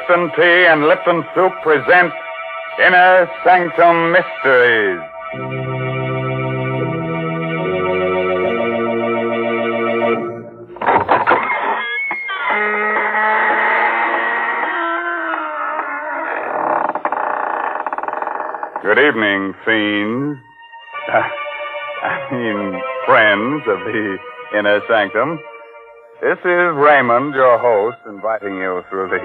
Lipton Tea and Lipton Soup present Inner Sanctum Mysteries. Good evening, fiends. Friends of the Inner Sanctum. This is Raymond, your host, inviting you through the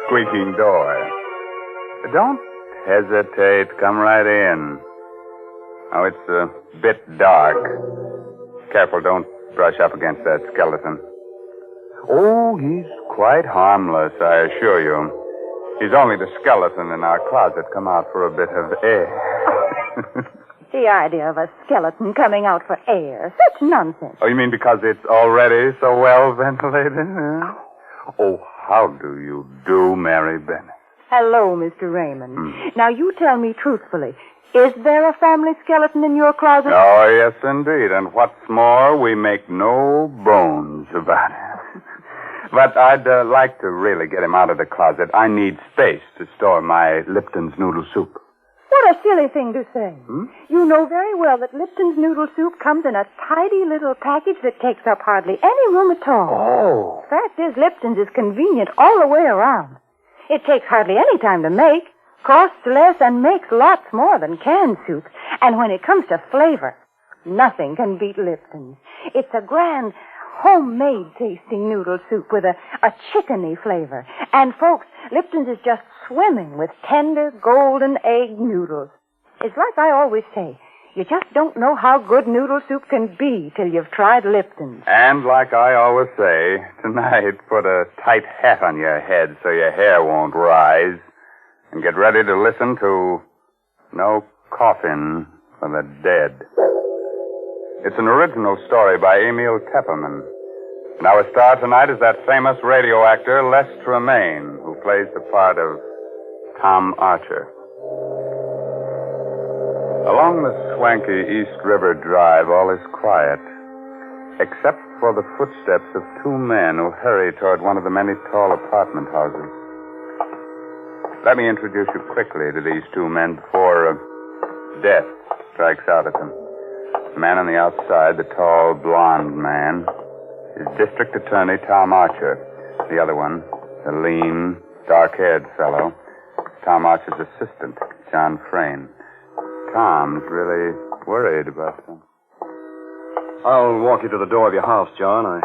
squeaking door. Don't hesitate. Come right in. Oh, it's a bit dark. Careful, don't brush up against that skeleton. Oh, he's quite harmless, I assure you. He's only the skeleton in our closet come out for a bit of air. The idea of a skeleton coming out for air. Such nonsense. Oh, you mean because it's already so well ventilated? Huh? Oh, how do you do, Mary Bennett? Hello, Mr. Raymond. Now, you tell me truthfully, is there a family skeleton in your closet? Oh, yes, indeed. And what's more, we make no bones about it. But I'd like to really get him out of the closet. I need space to store my Lipton's noodle soup. What a silly thing to say. You know very well that Lipton's noodle soup comes in a tidy little package that takes up hardly any room at all. Oh. Fact is, Lipton's is convenient all the way around. It takes hardly any time to make, costs less, and makes lots more than canned soup. And when it comes to flavor, nothing can beat Lipton's. It's a grand, homemade-tasting noodle soup with a chickeny flavor. And, folks, Lipton's is just swimming with tender, golden egg noodles. It's like I always say, you just don't know how good noodle soup can be till you've tried Lipton's. And like I always say, tonight, put a tight hat on your head so your hair won't rise. And get ready to listen to No Coffin for the Dead. It's an original story by Emil Tepperman. And our star tonight is that famous radio actor, Les Tremaine, who plays the part of Tom Archer. Along the swanky East River Drive, all is quiet, except for the footsteps of two men who hurry toward one of the many tall apartment houses. Let me introduce you quickly to these two men before death strikes out at them. The man on the outside, the tall, blonde man, is District Attorney Tom Archer. The other one, the lean, dark-haired fellow, Tom Archer's assistant, John Frayne. Tom's really worried about them. I'll walk you to the door of your house, John. I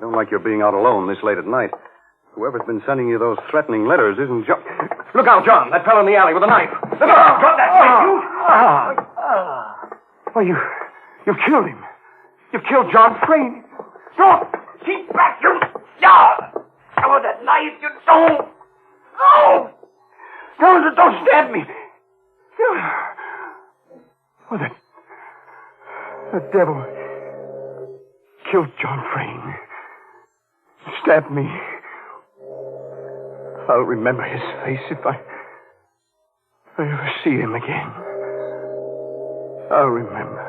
don't like your being out alone this late at night. Whoever's been sending you those threatening letters isn't John. Look out, John. That fellow in the alley with a knife. Look out. Drop that knife, you. Well, you've killed him. You've killed John Frayne. Don't. Keep back, you. Oh, that knife, you don't. No. Don't stab me. Well, the devil killed John Frayne. Stabbed me. I'll remember his face if I ever see him again. I'll remember.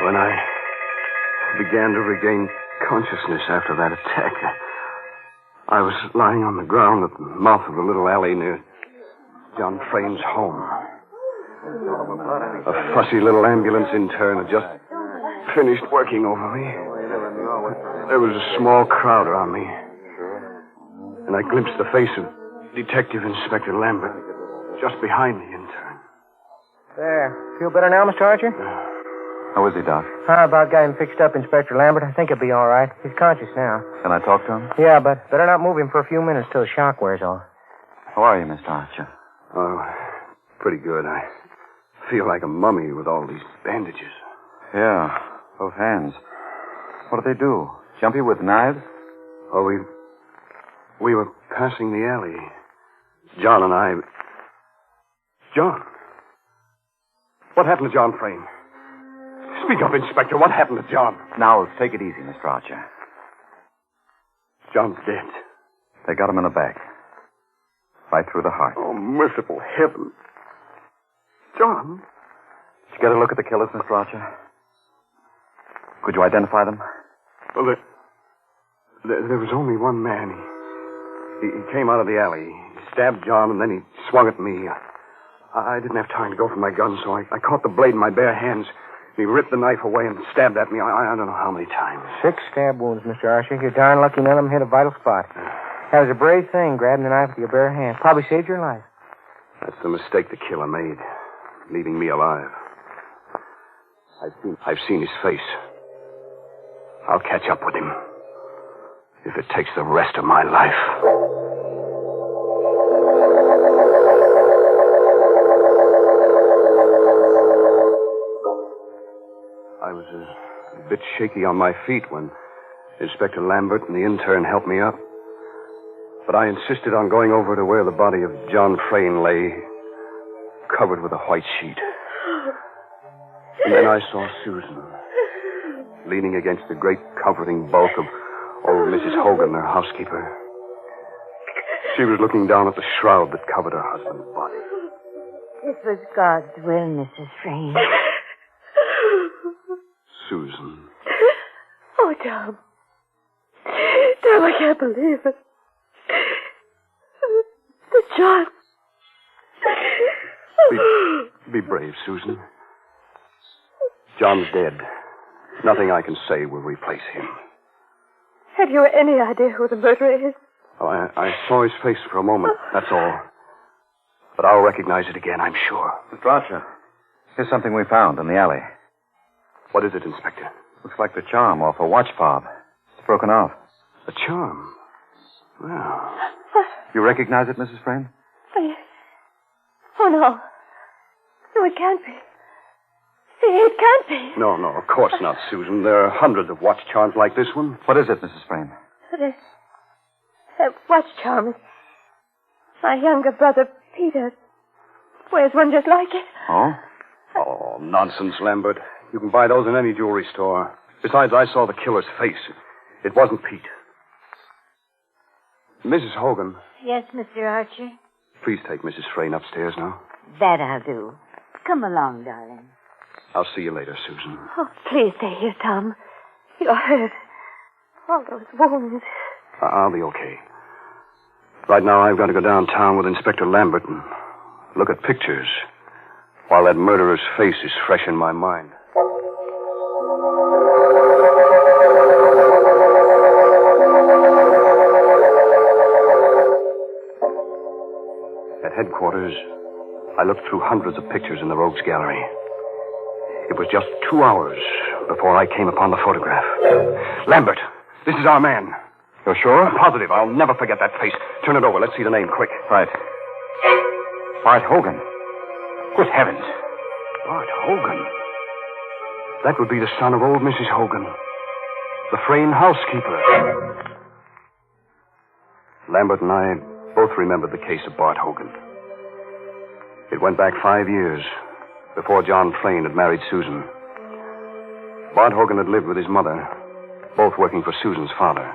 When I began to regain consciousness after that attack, I was lying on the ground at the mouth of the little alley near John Frayne's home. A fussy little ambulance intern had just finished working over me. There was a small crowd around me, and I glimpsed the face of Detective Inspector Lambert just behind the intern. There. Feel better now, Mr. Archer? How is he, Doc? How about got him fixed up, Inspector Lambert? I think he'll be all right. He's conscious now. Can I talk to him? Yeah, but better not move him for a few minutes till the shock wears off. How are you, Mr. Archer? Oh, pretty good. I feel like a mummy with all these bandages. Yeah, both hands. What do they do? Jump you with knives? Oh, we were passing the alley. John and I... John? What happened to John Frayne? Speak up, Inspector. What happened to John? Now, take it easy, Mr. Archer. John's dead. They got him in the back. Right through the heart. Oh, merciful heaven. John. Did you get a look at the killers, Mr. Archer? Could you identify them? Well, there was only one man. He came out of the alley. He stabbed John, and then he swung at me. I didn't have time to go for my gun, so I caught the blade in my bare hands. He ripped the knife away and stabbed at me. I don't know how many times. 6 stab wounds, Mr. Archer. You're darn lucky none of them hit a vital spot. That was a brave thing, grabbing the knife with your bare hands. Probably saved your life. That's the mistake the killer made, leaving me alive. I've seen his face. I'll catch up with him, if it takes the rest of my life. I was a bit shaky on my feet when Inspector Lambert and the intern helped me up. But I insisted on going over to where the body of John Frayne lay, covered with a white sheet. And then I saw Susan, leaning against the great comforting bulk of old Mrs. Hogan, her housekeeper. She was looking down at the shroud that covered her husband's body. It was God's will, Mrs. Frayne. Susan. Oh, Tom. Tom, I can't believe it. The John. Be brave, Susan. John's dead. Nothing I can say will replace him. Have you any idea who the murderer is? Oh, I saw his face for a moment, that's all. But I'll recognize it again, I'm sure. Mr. Archer, here's something we found in the alley. What is it, Inspector? Looks like the charm off a watch fob. It's broken off. A charm? Well... You recognize it, Mrs. Frayne? Oh, no. No, it can't be. It can't be. No, of course not, Susan. There are hundreds of watch charms like this one. What is it, Mrs. Frayne? That watch charm. My younger brother, Peter, wears one just like it. Oh? Oh, nonsense, Lambert. You can buy those in any jewelry store. Besides, I saw the killer's face. It wasn't Pete. Mrs. Hogan. Yes, Mr. Archer? Please take Mrs. Frayne upstairs now. That I'll do. Come along, darling. I'll see you later, Susan. Oh, please stay here, Tom. You're hurt. All those wounds. I'll be okay. Right now, I've got to go downtown with Inspector Lambert and look at pictures while that murderer's face is fresh in my mind. At headquarters, I looked through hundreds of pictures in the Rogues Gallery. It was just 2 hours before I came upon the photograph. Lambert, this is our man. You're sure? I'm positive. I'll never forget that face. Turn it over. Let's see the name, quick. Right. Bart Hogan. Good heavens. Bart Hogan? That would be the son of old Mrs. Hogan, the Frayne housekeeper. Lambert and I both remembered the case of Bart Hogan. It went back 5 years before John Frayne had married Susan. Bart Hogan had lived with his mother, both working for Susan's father.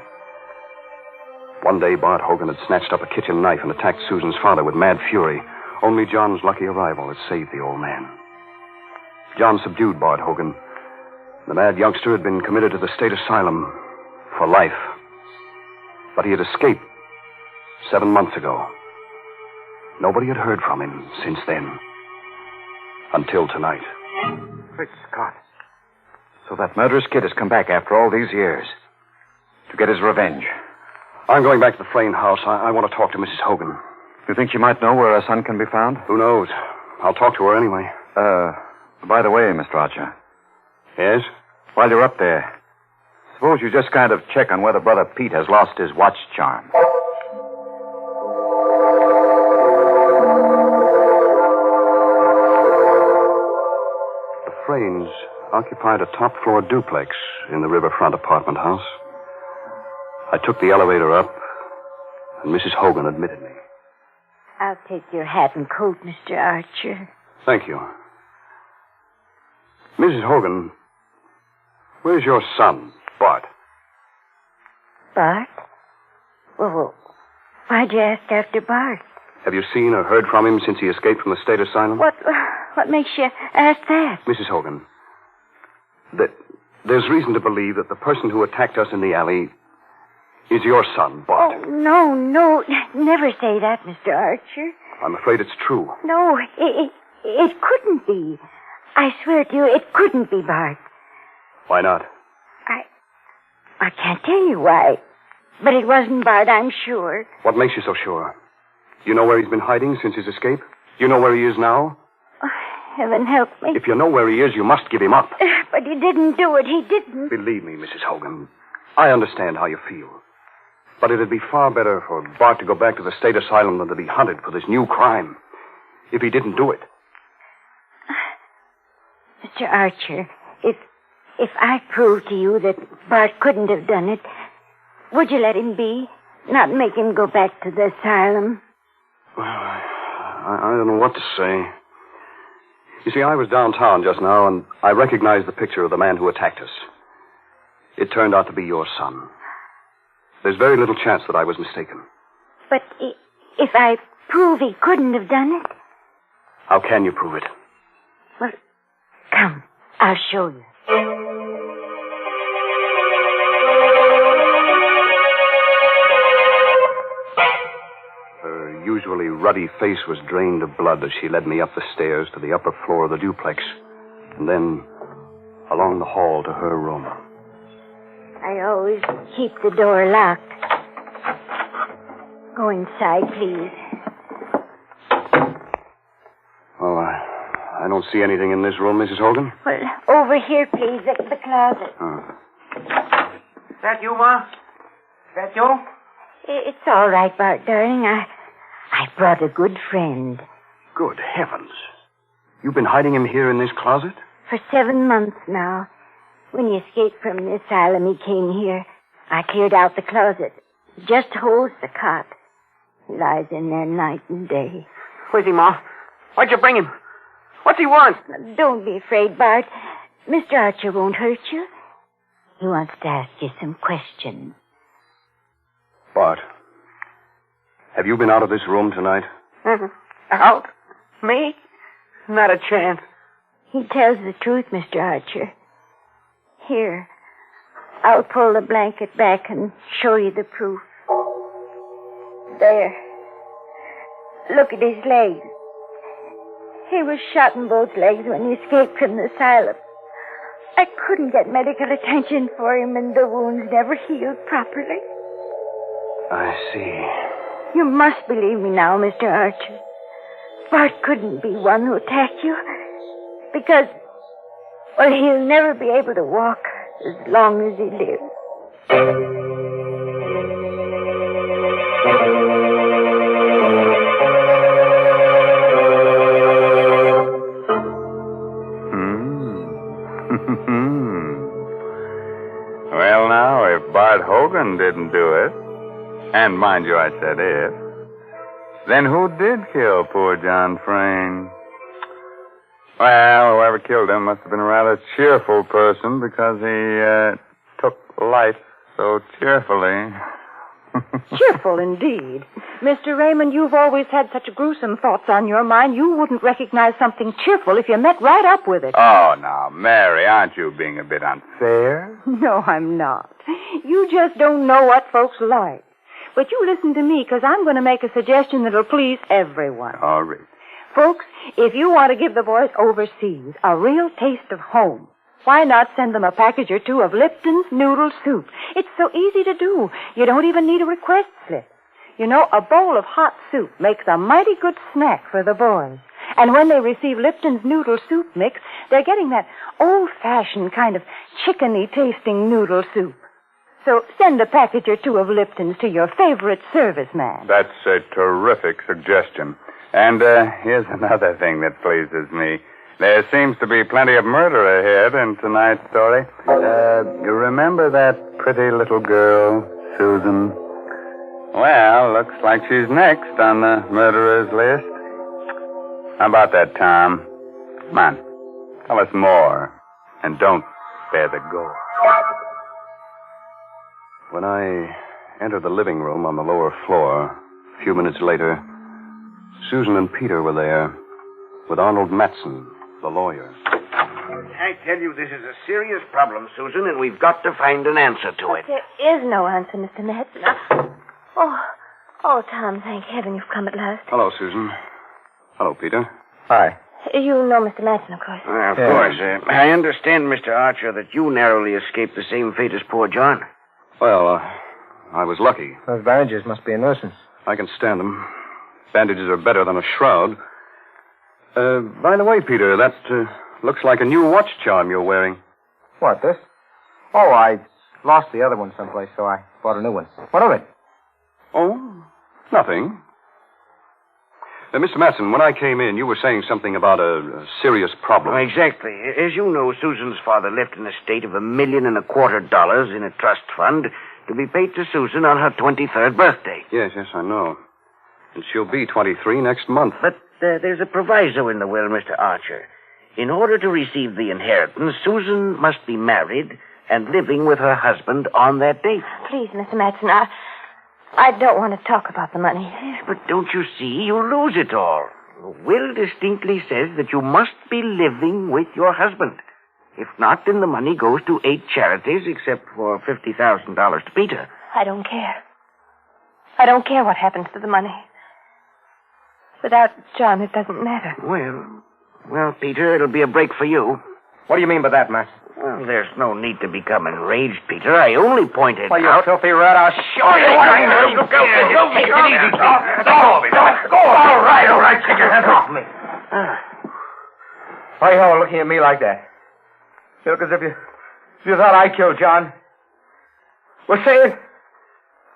One day, Bart Hogan had snatched up a kitchen knife and attacked Susan's father with mad fury. Only John's lucky arrival had saved the old man. John subdued Bart Hogan. The mad youngster had been committed to the state asylum for life. But he had escaped 7 months ago. Nobody had heard from him since then. Until tonight. Great Scott. So that murderous kid has come back after all these years to get his revenge. I'm going back to the Frayne house. I want to talk to Mrs. Hogan. You think she might know where her son can be found? Who knows? I'll talk to her anyway. By the way, Mr. Archer. Yes? While you're up there, suppose you just kind of check on whether Brother Pete has lost his watch charm. The Fraynes occupied a top-floor duplex in the riverfront apartment house. I took the elevator up, and Mrs. Hogan admitted me. I'll take your hat and coat, Mr. Archer. Thank you. Mrs. Hogan, where's your son, Bart? Bart? Well, why'd you ask after Bart? Have you seen or heard from him since he escaped from the state asylum? What What makes you ask that? Mrs. Hogan, there's reason to believe that the person who attacked us in the alley is your son, Bart. Oh, no. Never say that, Mr. Archer. I'm afraid it's true. No, it couldn't be. I swear to you, it couldn't be Bart. Why not? I can't tell you why. But it wasn't Bart, I'm sure. What makes you so sure? You know where he's been hiding since his escape? You know where he is now? Oh, heaven help me. If you know where he is, you must give him up. But he didn't do it. He didn't. Believe me, Mrs. Hogan, I understand how you feel. But it'd be far better for Bart to go back to the state asylum than to be hunted for this new crime. If he didn't do it. Mr. Archer, if I prove to you that Bart couldn't have done it, would you let him be? Not make him go back to the asylum? Well, I don't know what to say. You see, I was downtown just now, and I recognized the picture of the man who attacked us. It turned out to be your son. There's very little chance that I was mistaken. But if I prove he couldn't have done it? How can you prove it? Well, come, I'll show you. Her usually ruddy face was drained of blood as she led me up the stairs to the upper floor of the duplex, and then along the hall to her room. I always keep the door locked. Go inside, please. Oh, I don't see anything in this room, Mrs. Hogan. Well, over here, please, at the closet. Is that you, Ma? Is that you? It's all right, Bart, darling. I brought a good friend. Good heavens. You've been hiding him here in this closet? For 7 months now. When he escaped from the asylum, he came here. I cleared out the closet. Just holds the cot. He lies in there night and day. Where's he, Ma? Why'd you bring him? What's he want? Don't be afraid, Bart. Mr. Archer won't hurt you. He wants to ask you some questions. Bart, have you been out of this room tonight? Out? Me? Not a chance. He tells the truth, Mr. Archer. Here, I'll pull the blanket back and show you the proof. There. Look at his legs. He was shot in both legs when he escaped from the asylum. I couldn't get medical attention for him, and the wounds never healed properly. I see. You must believe me now, Mr. Archer. Bart couldn't be one who attacked you. Because, well, he'll never be able to walk as long as he lives. Well, now, if Bart Hogan didn't do it, and mind you, I said if, then who did kill poor John Frayne? Well, whoever killed him must have been a rather cheerful person because he took life so cheerfully. Cheerful indeed. Mr. Raymond, you've always had such gruesome thoughts on your mind, you wouldn't recognize something cheerful if you met right up with it. Oh, now, Mary, aren't you being a bit unfair? No, I'm not. You just don't know what folks like. But you listen to me, because I'm going to make a suggestion that'll please everyone. All right. Folks, if you want to give the boys overseas a real taste of home, why not send them a package or two of Lipton's noodle soup? It's so easy to do. You don't even need a request slip. You know, a bowl of hot soup makes a mighty good snack for the boys. And when they receive Lipton's noodle soup mix, they're getting that old-fashioned kind of chickeny-tasting noodle soup. So send a package or two of Lipton's to your favorite serviceman. That's a terrific suggestion. And here's another thing that pleases me. There seems to be plenty of murder ahead in tonight's story. You remember that pretty little girl, Susan? Well, looks like she's next on the murderer's list. How about that, Tom? Come on. Tell us more. And don't spare the gore. When I entered the living room on the lower floor, a few minutes later, Susan and Peter were there, with Arnold Matson, the lawyer. I tell you, this is a serious problem, Susan, and we've got to find an answer to it. There is no answer, Mr. Matson. Oh, Tom, thank heaven you've come at last. Hello, Susan. Hello, Peter. Hi. You know Mr. Matson, of course. Of course. I understand, Mr. Archer, that you narrowly escaped the same fate as poor John. Well, I was lucky. Those bandages must be a nuisance. I can stand them. Bandages are better than a shroud. By the way, Peter, that looks like a new watch charm you're wearing. What, this? Oh, I lost the other one someplace, so I bought a new one. What of it? Oh, nothing. Mr. Matson, when I came in, you were saying something about a serious problem. Exactly. As you know, Susan's father left an estate of $1.25 million in a trust fund to be paid to Susan on her 23rd birthday. Yes, I know. And she'll be 23 next month. But there's a proviso in the will, Mr. Archer. In order to receive the inheritance, Susan must be married and living with her husband on that date. Please, Mr. Matson, I don't want to talk about the money. Yes, but don't you see? You'll lose it all. The will distinctly says that you must be living with your husband. If not, then the money goes to 8 charities, except for $50,000 to Peter. I don't care. I don't care what happens to the money. Without John, it doesn't matter. Well, Peter, it'll be a break for you. What do you mean by that, Matt? Well, there's no need to become enraged, Peter. I only pointed Well, you out... filthy rat, I'll show you what I know. Take it easy, Peter. Go. All right. Take your hands off me. Why are you all looking at me like that? You look as if you thought I killed John. Well, say it.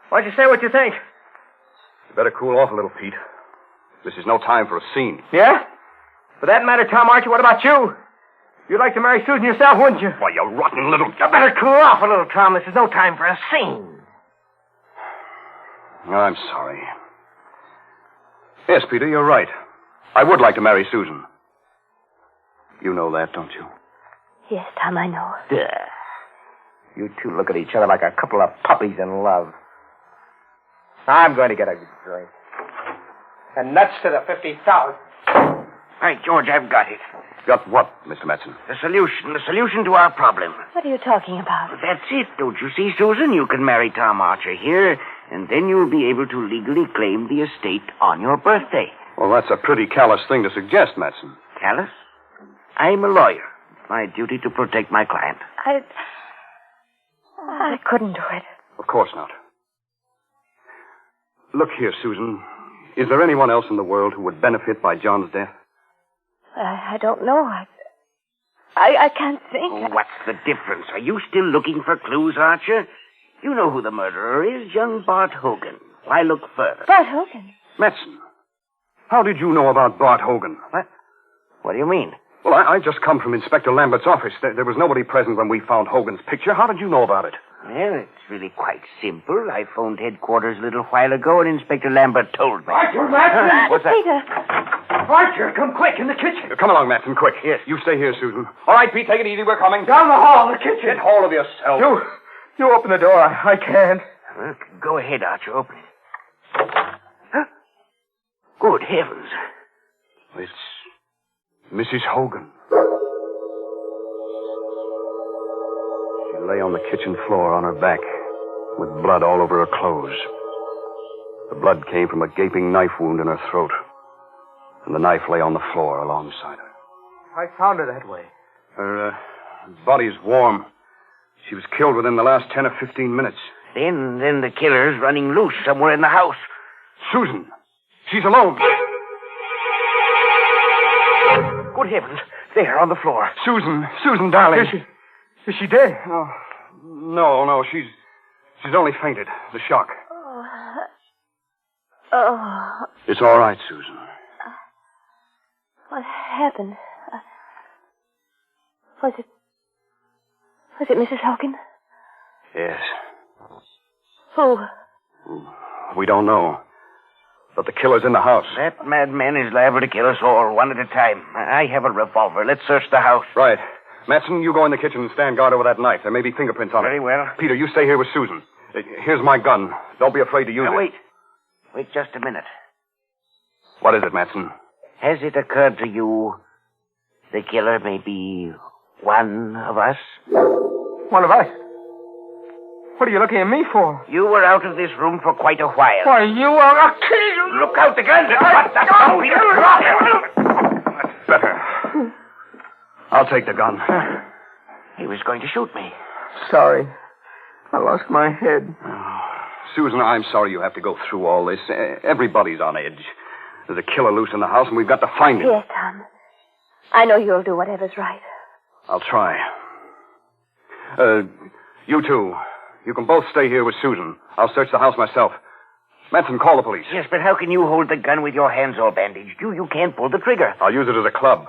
Why don't you say what you think? You better cool off a little, Pete. This is no time for a scene. Yeah? For that matter, Tom Archer, what about you? You'd like to marry Susan yourself, wouldn't you? Why, you rotten little... You better cool off a little, Tom. This is no time for a scene. I'm sorry. Yes, Peter, you're right. I would like to marry Susan. You know that, don't you? Yes, Tom, I know. You two look at each other like a couple of puppies in love. I'm going to get a drink. And nuts to the 50,000. All right, George, I've got it. Got what, Mr. Matson? The solution to our problem. What are you talking about? That's it, don't you see, Susan? You can marry Tom Archer here, and then you'll be able to legally claim the estate on your birthday. Well, that's a pretty callous thing to suggest, Matson. Callous? I'm a lawyer. It's my duty to protect my client. I couldn't do it. Of course not. Look here, Susan. Is there anyone else in the world who would benefit by John's death? I don't know. I can't think. Oh, what's the difference? Are you still looking for clues, Archer? You know who the murderer is, young Bart Hogan. Why look further? Bart Hogan? Matson, how did you know about Bart Hogan? What? What do you mean? Well, I just come from Inspector Lambert's office. There was nobody present when we found Hogan's picture. How did you know about it? Well, it's really quite simple. I phoned headquarters a little while ago, and Inspector Lambert told me. Archer, Matson! What's that? Peter. Archer, come quick, in the kitchen. Come along, Matson, quick. Yes. You stay here, Susan. All right, Pete, take it easy. We're coming. Down the hall, in the kitchen. Get hold of yourself. You open the door. I can't. Well, go ahead, Archer. Open it. Huh? Good heavens. It's Mrs. Hogan. She lay on the kitchen floor on her back, with blood all over her clothes. The blood came from a gaping knife wound in her throat, and the knife lay on the floor alongside her. I found her that way. Her body's warm. She was killed within the last 10 or 15 minutes. Then the killer's running loose somewhere in the house. Susan! She's alone! Good heavens. There, on the floor. Susan, darling. Is she dead? Oh, no. She's only fainted. The shock. Oh. It's all right, Susan. What happened? Was it Mrs. Hogan? Yes. Who? We don't know. But the killer's in the house. That madman is liable to kill us all, one at a time. I have a revolver. Let's search the house. Right. Matson, you go in the kitchen and stand guard over that knife. There may be fingerprints on it. Very well. Peter, you stay here with Susan. Here's my gun. Don't be afraid to use it. Wait just a minute. What is it, Matson? Has it occurred to you the killer may be one of us? One of us? What are you looking at me for? You were out of this room for quite a while. Why, you are a kid! Look out, the gun! That's better. I'll take the gun. He was going to shoot me. Sorry. I lost my head. Susan, I'm sorry you have to go through all this. Everybody's on edge. There's a killer loose in the house, and we've got to find him. Yes, Tom. I know you'll do whatever's right. I'll try. You two. You can both stay here with Susan. I'll search the house myself. Manson, call the police. Yes, but how can you hold the gun with your hands all bandaged? You can't pull the trigger. I'll use it as a club.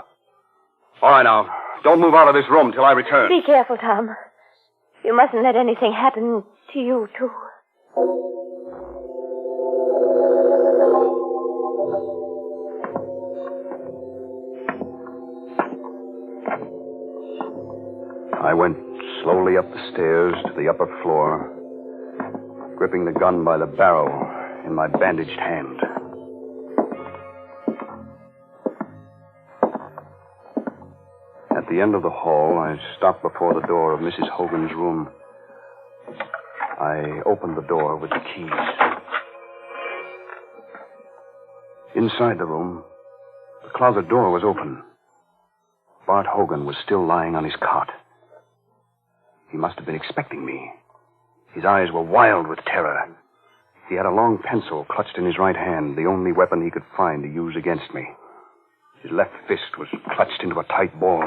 All right, now. Don't move out of this room till I return. Be careful, Tom. You mustn't let anything happen to you, too. I went slowly up the stairs to the upper floor, gripping the gun by the barrel in my bandaged hand. At the end of the hall, I stopped before the door of Mrs. Hogan's room. I opened the door with the keys. Inside the room, the closet door was open. Bart Hogan was still lying on his cot. He must have been expecting me. His eyes were wild with terror. He had a long pencil clutched in his right hand, the only weapon he could find to use against me. His left fist was clutched into a tight ball.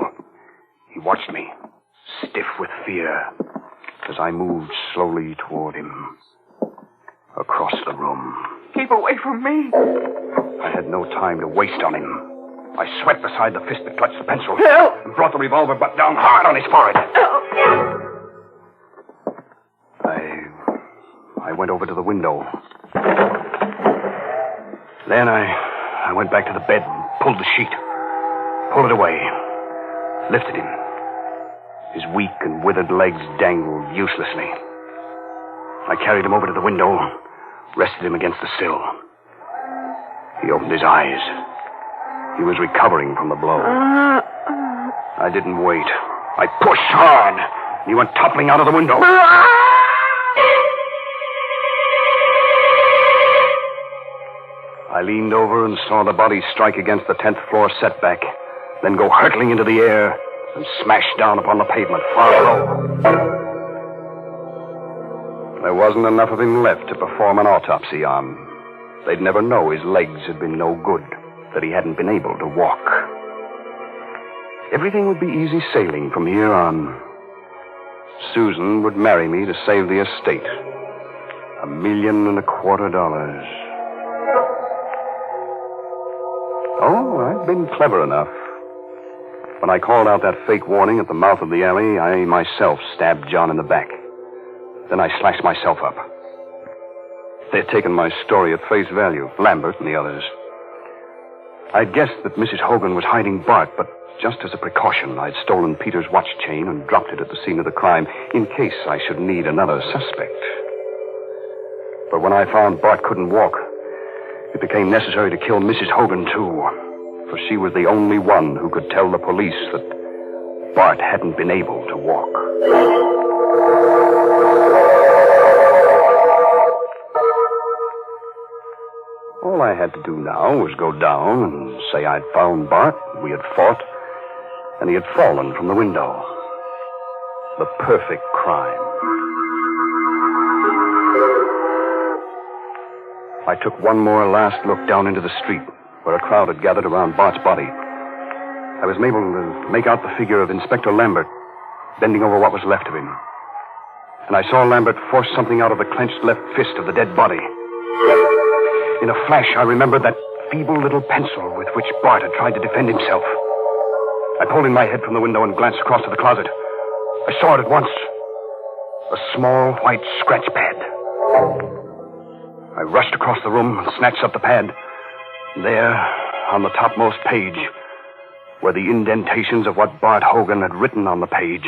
He watched me, stiff with fear, as I moved slowly toward him, across the room. Keep away from me. I had no time to waste on him. I swept aside the fist that clutched the pencil Help! and brought the revolver butt down hard on his forehead. I went over to the window. Then I went back to the bed and pulled the sheet. Pulled it away. Lifted him. His weak and withered legs dangled uselessly. I carried him over to the window, rested him against the sill. He opened his eyes. He was recovering from the blow. I didn't wait. I pushed hard. He went toppling out of the window. I leaned over and saw the body strike against the 10th floor setback, then go hurtling into the air and smash down upon the pavement far below. There wasn't enough of him left to perform an autopsy on. They'd never know his legs had been no good, that he hadn't been able to walk. Everything would be easy sailing from here on. Susan would marry me to save the estate. $1.25 million. Oh, I'd been clever enough. When I called out that fake warning at the mouth of the alley, I myself stabbed John in the back. Then I slashed myself up. They'd taken my story at face value, Lambert and the others. I'd guessed that Mrs. Hogan was hiding Bart, but just as a precaution, I'd stolen Peter's watch chain and dropped it at the scene of the crime in case I should need another suspect. But when I found Bart couldn't walk, it became necessary to kill Mrs. Hogan, too, for she was the only one who could tell the police that Bart hadn't been able to walk. All I had to do now was go down and say I'd found Bart, we had fought, and he had fallen from the window. The perfect crime. I took one more last look down into the street, where a crowd had gathered around Bart's body. I was able to make out the figure of Inspector Lambert, bending over what was left of him. And I saw Lambert force something out of the clenched left fist of the dead body. In a flash, I remembered that feeble little pencil with which Bart had tried to defend himself. I pulled in my head from the window and glanced across to the closet. I saw it at once. A small white scratch pad. I rushed across the room and snatched up the pad. There, on the topmost page, were the indentations of what Bart Hogan had written on the page,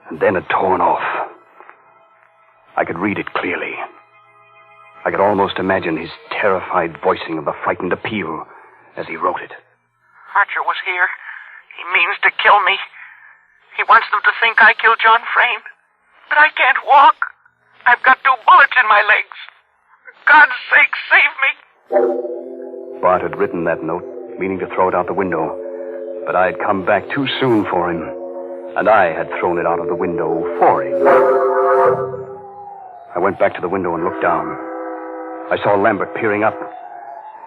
and then had torn off. I could read it clearly. I could almost imagine his terrified voicing of the frightened appeal as he wrote it. Archer was here. He means to kill me. He wants them to think I killed John Frame. But I can't walk. I've got 2 bullets in my legs. For God's sake, save me. Bart had written that note, meaning to throw it out the window. But I had come back too soon for him. And I had thrown it out of the window for him. I went back to the window and looked down. I saw Lambert peering up.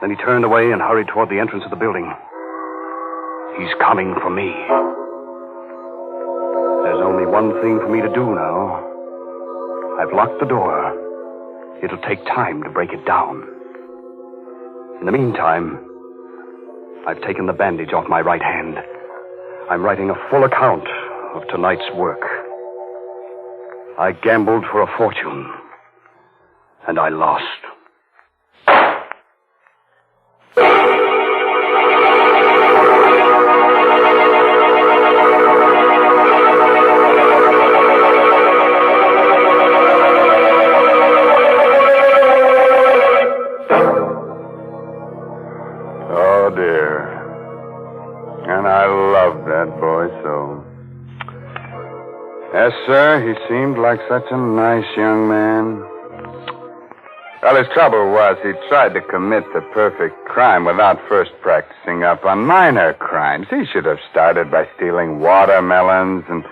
Then he turned away and hurried toward the entrance of the building. He's coming for me. There's only one thing for me to do now. I've locked the door. It'll take time to break it down. In the meantime, I've taken the bandage off my right hand. I'm writing a full account of tonight's work. I gambled for a fortune, and I lost. Oh, dear. And I loved that boy so. Yes, sir, he seemed like such a nice young man. Well, his trouble was he tried to commit the perfect crime without first practicing up on minor crimes. He should have started by stealing watermelons and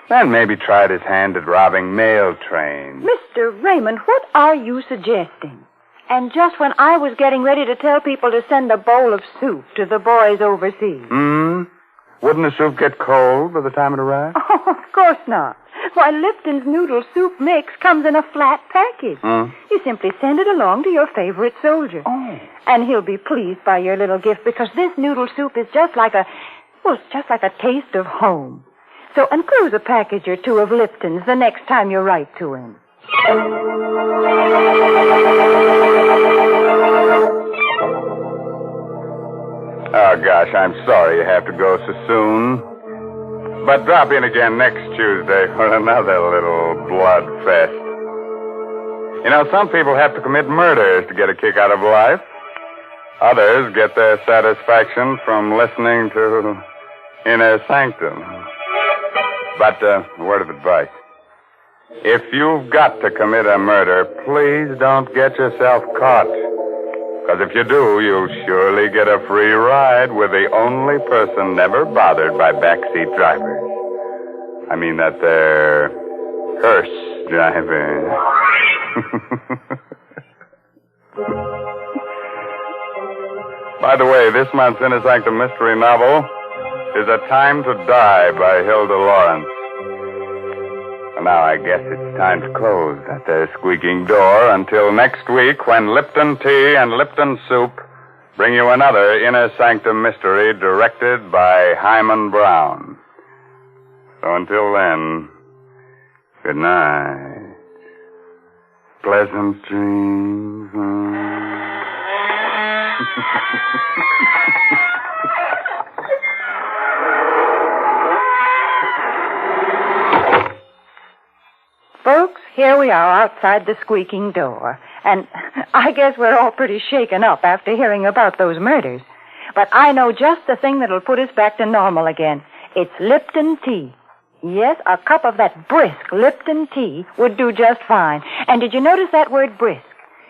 then maybe tried his hand at robbing mail trains. Mr. Raymond, what are you suggesting? And just when I was getting ready to tell people to send a bowl of soup to the boys overseas. Wouldn't the soup get cold by the time it arrived? Oh, of course not. Why, Lipton's noodle soup mix comes in a flat package. You simply send it along to your favorite soldier. Oh. And he'll be pleased by your little gift because this noodle soup is just like a taste of home. So enclose a package or 2 of Lipton's the next time you write to him. Oh, gosh, I'm sorry you have to go so soon. But drop in again next Tuesday for another little blood fest. You know, some people have to commit murders to get a kick out of life. Others get their satisfaction from listening to Inner Sanctum. But a word of advice. If you've got to commit a murder, please don't get yourself caught. Because if you do, you'll surely get a free ride with the only person never bothered by backseat drivers. I mean that they're hearse drivers. By the way, this month's Inner Sanctum mystery novel is A Time to Die by Hilda Lawrence. And now I guess it's time to close that there squeaking door until next week when Lipton Tea and Lipton Soup bring you another Inner Sanctum mystery directed by Hyman Brown. So until then, good night. Pleasant dreams. Folks, here we are outside the squeaking door. And I guess we're all pretty shaken up after hearing about those murders. But I know just the thing that'll put us back to normal again. It's Lipton tea. Yes, a cup of that brisk Lipton tea would do just fine. And did you notice that word brisk?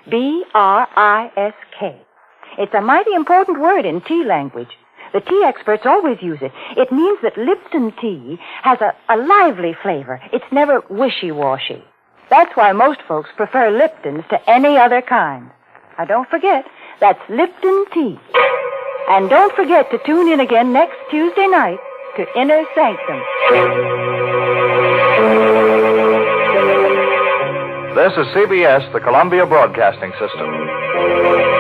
B-R-I-S-K. It's a mighty important word in tea language. The tea experts always use it. It means that Lipton tea has a lively flavor. It's never wishy-washy. That's why most folks prefer Lipton's to any other kind. Now, don't forget, that's Lipton tea. And don't forget to tune in again next Tuesday night to Inner Sanctum. This is CBS, the Columbia Broadcasting System.